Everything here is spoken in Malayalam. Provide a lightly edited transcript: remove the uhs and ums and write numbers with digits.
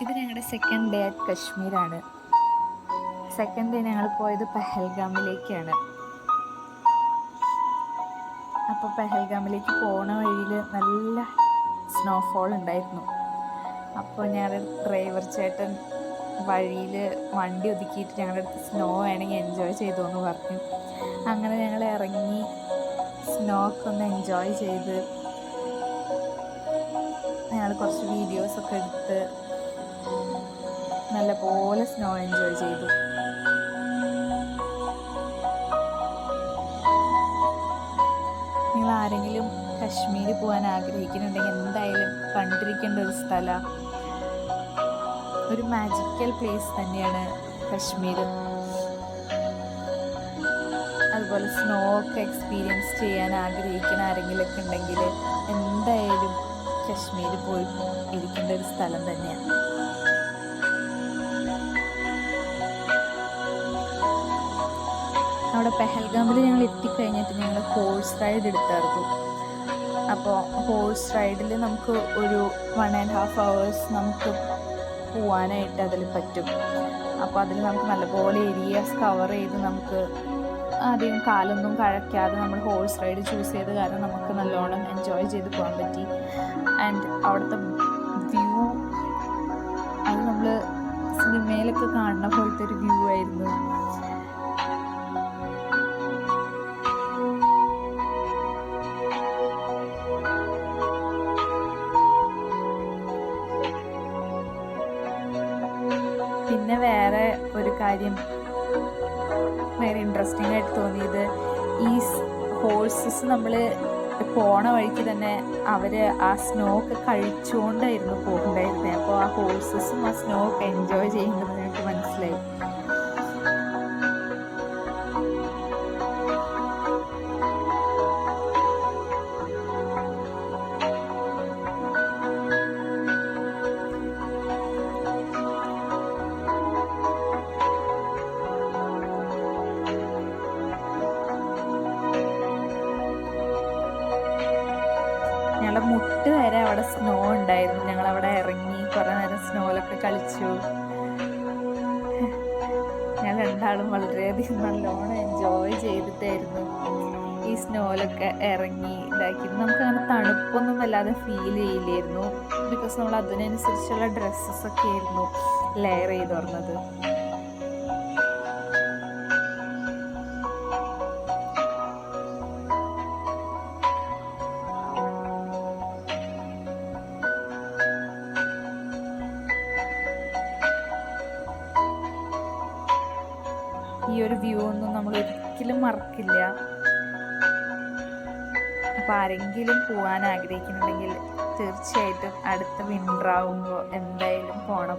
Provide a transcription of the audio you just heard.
ഇത് ഞങ്ങളുടെ സെക്കൻഡ് ഡേ അറ്റ് കശ്മീരാണ്. സെക്കൻഡ് ഡേ ഞങ്ങൾ പോയത് പെഹൽഗാമിലേക്കാണ്. അപ്പോൾ പെഹൽഗാമിലേക്ക് പോണ വഴിയിൽ നല്ല സ്നോഫോൾ ഉണ്ടായിരുന്നു. അപ്പോൾ ഞങ്ങളുടെ ഡ്രൈവർ ചേട്ടൻ വഴിയിൽ വണ്ടി ഒതുക്കിയിട്ട് ഞങ്ങളുടെ അടുത്ത് സ്നോ വേണമെങ്കിൽ എൻജോയ് ചെയ്തു എന്ന് പറഞ്ഞു. അങ്ങനെ ഞങ്ങൾ ഇറങ്ങി സ്നോ ഒക്കെ ഒന്ന് എൻജോയ് ചെയ്ത് ഞങ്ങൾ കുറച്ച് വീഡിയോസൊക്കെ എടുത്ത് നല്ലപോലെ സ്നോ എൻജോയ് ചെയ്തു. നിങ്ങൾ ആരെങ്കിലും കശ്മീർ പോകാൻ ആഗ്രഹിക്കുന്നുണ്ടെങ്കിൽ എന്തായാലും കണ്ടിരിക്കേണ്ട ഒരു സ്ഥലമാണ്. ഒരു മാജിക്കൽ പ്ലേസ് തന്നെയാണ് കശ്മീർ. അതുപോലെ സ്നോ ഒക്കെ എക്സ്പീരിയൻസ് ചെയ്യാൻ ആഗ്രഹിക്കുന്ന ആരെങ്കിലുമൊക്കെ ഉണ്ടെങ്കിൽ എന്തായാലും കശ്മീർ പോയി ഇരിക്കേണ്ട ഒരു സ്ഥലം തന്നെയാണ്. അവിടെ പെഹൽഗാമിൽ ഞങ്ങൾ എത്തിക്കഴിഞ്ഞിട്ട് ഞങ്ങൾ ഹോഴ്സ് റൈഡ് എടുത്തായിരുന്നു. അപ്പോൾ ഹോഴ്സ് റൈഡിൽ നമുക്ക് ഒരു 1.5 hours നമുക്ക് പോവാനായിട്ട് അതിൽ പറ്റും. അപ്പോൾ അതിൽ നമുക്ക് നല്ലപോലെ ഏരിയാസ് കവർ ചെയ്ത് നമുക്ക് ആദ്യം കാലൊന്നും കഴക്കാതെ നമ്മൾ ഹോഴ്സ് റൈഡ് ചൂസ് ചെയ്ത കാരണം നമുക്ക് നല്ലോണം എൻജോയ് ചെയ്ത് പോകാൻ പറ്റി. ആൻഡ് അവിടുത്തെ വ്യൂ അത് നമ്മൾ സിനിമയിലൊക്കെ കാണുന്ന പോലത്തെ ഒരു വ്യൂ ആയിരുന്നു. പിന്നെ വേറെ ഒരു കാര്യം വേറെ ഇൻട്രസ്റ്റിംഗ് ആയിട്ട് തോന്നിയത്, ഈ ഹോഴ്സസ് നമ്മൾ പോണ വഴിക്ക് തന്നെ അവർ ആ സ്നോ ഒക്കെ കഴിച്ചുകൊണ്ടായിരുന്നു പോകുന്നുണ്ടായിരുന്നത്. അപ്പോൾ ആ ഹോഴ്സസും ആ സ്നോ ഒക്കെ എൻജോയ് ചെയ്യുന്നത് എനിക്ക് മനസ്സിലായി. ഞങ്ങളുടെ മുട്ട് വരെ അവിടെ സ്നോ ഉണ്ടായിരുന്നു. ഞങ്ങളവിടെ ഇറങ്ങി കുറേ നേരം സ്നോയിലൊക്കെ കളിച്ചു. ഞങ്ങൾ രണ്ടാളും വളരെയധികം നല്ലോണം എൻജോയ് ചെയ്തിട്ടായിരുന്നു ഈ സ്നോയിലൊക്കെ ഇറങ്ങി ഇതാക്കിയത്. നമുക്കങ്ങനെ തണുപ്പൊന്നും വല്ലാതെ ഫീൽ ചെയ്യില്ലായിരുന്നു. ബിക്കോസ് നമ്മൾ അതിനനുസരിച്ചുള്ള ഡ്രസ്സസൊക്കെ ആയിരുന്നു ലെയർ ചെയ്ത് പറഞ്ഞത്. ഈ ഒരു വ്യൂ ഒന്നും നമ്മൾ ഒരിക്കലും മറക്കില്ല. അപ്പോൾ ആരെങ്കിലും പോകാൻ ആഗ്രഹിക്കുന്നുണ്ടെങ്കിൽ തീർച്ചയായിട്ടും അടുത്ത വിൻ്റർ ആകുമ്പോൾ എന്തായാലും പോകണം.